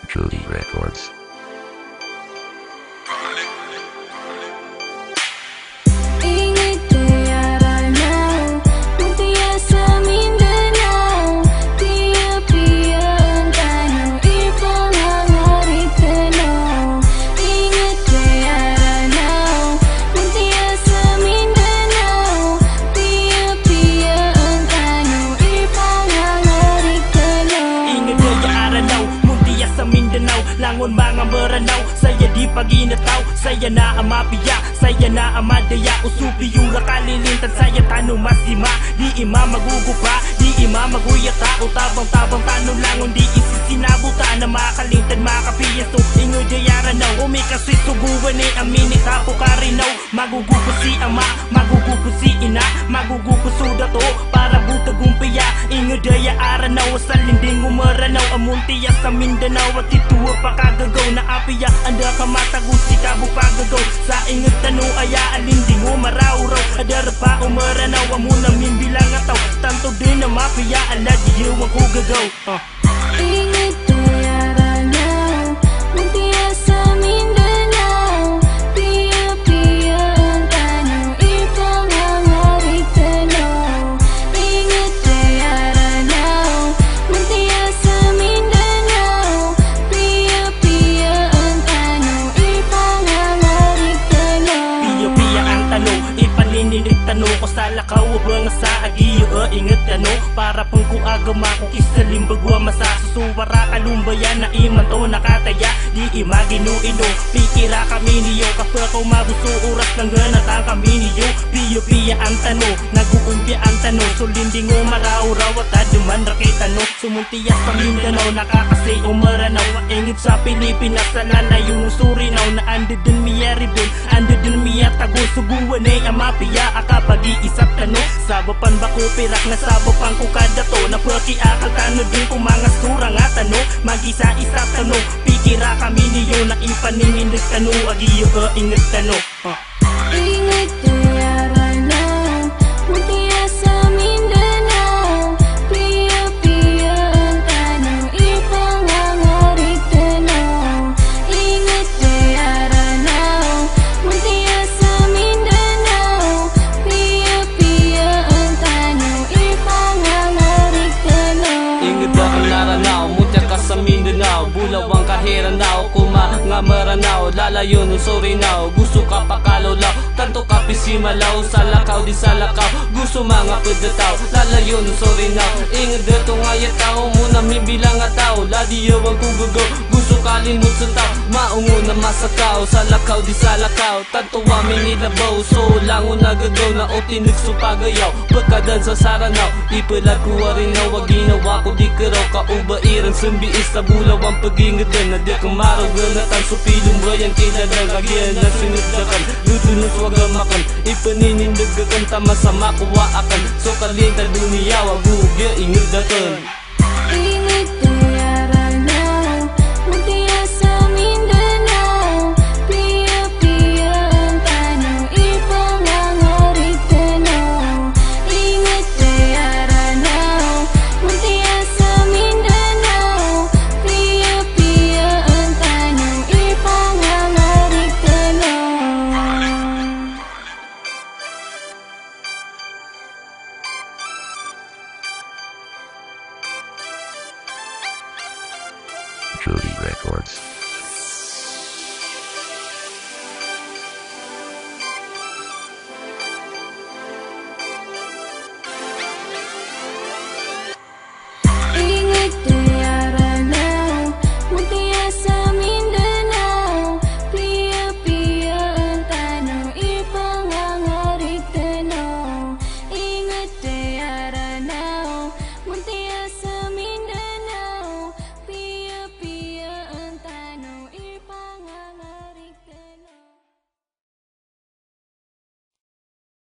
Trudy Records. Langon mga Maranao, saya di paginataw. Saya na ang mapiya, saya na ang madaya. Usupi yung kalilitan, saya tanong masima. Di ima magugupa, di ima maguyata. Utabang-tabang tanong langon, di isisinabuta. Na makalintan, makapiya. So ingo dayara na, umikaswi suguwan eh. Amini tapo karinaw, magugupo si ama, magugupo si ina, magugupo suda to, para butagumpiya. Ingo dayara na, wasalinding umaranaw. Amuntiya sa Mindanao, at ituwa pakagagaw na apiya. Anda ka matagusi ka bupagagaw. Sa ingat tanong aya alinding umaraw-raw. Adara pa umaranaw, amunang mimbilang ataw. Tanto din na mapiya, ala diyo ang kugagaw. Ingat dayaranaw, muntiya sa Mindanao. Piya-piya ang tanong, ipangangarit tanaw. Ingat dayaranaw, muntiya sa Mindanao. Piya-piya ang tanong, ipangangarit tanaw. Piya-piya ang tanong, ipalininig tanong ko sa lakaw. Mga sa agiyo, ingat tanong, para pang kuagama kung kisalimbagwa masasusuwara kalumbayan na iman to nakataya. Di imaginuino, pikira kami niyo, kapag ko mabuso oras ng ganatang kami niyo. Piyo-piya ang tanong, naguumpya ang tanong, sulinding umaraw-raw at aduman rakitano. Sumuntiya sa Mindanao, nakakasay umaranaw. Ingit sa Pilipinas, sa lalayo ng Surinaw. Na ando dun miya ribon, ando dun miya tago. Subuan ay amapiya, akapag-iisap tanong. Sabapan ba ko pirak na sabapan ko kada to. Napaki akal tanong din kung mga surang at tanong. Mag-isa-isa tanong, pikira kami niyo na ipaninindig tanong. Agiyo ingat tanong. Ingat dayaranaw, muntiya sa Mindanao. Piya-piya ang tanong, ipangangarit tanaw. Ingat dayaranaw, muntiya sa Mindanao. Piya-piya ang tanong, ipangangarit tanaw. Ingat ang naranaw, mutya ka sa Mindanao. Bulawang kahiranaw, nga Maranao. Lalayo ng Surinaw, gusto ka pakalulaw. Tanto ka pisimalaw, sa lakaw di sa lakaw. Gusto mga pedataw, lalayo ng Surinaw. Ingat dito nga yataw, muna mibilang ataw. Ladiyo ang kugugaw, gusto kalimut sa tao. Maungo na masakaw, sa lakaw di sa lakaw. Tanto amin nilabaw, so lango nagagaw. Na o tinigso pagayaw, pagkadan sa Saranaw. Ipalag ko warinaw, wag ginawa ko di karaw. Kauba irang sambiis sa bulaw ang pag-ingatan. Na di kamaraw ganatan, supilong bayan kinadang. Agyan na sinudlakan, dudunot wag amakan. Ipaninindag tama sa makuwaakan. So kalinta duniya, wag hugya ingat datan. Ingat dayaranaw, muntiya sa Mindanao. Piya-piya ang tanong, ipangangarit tanaw. Ingat dayaranaw, muntiya sa Mindanao. Piya-piya ang tanong, ipangangarit tanaw. Trudy Records.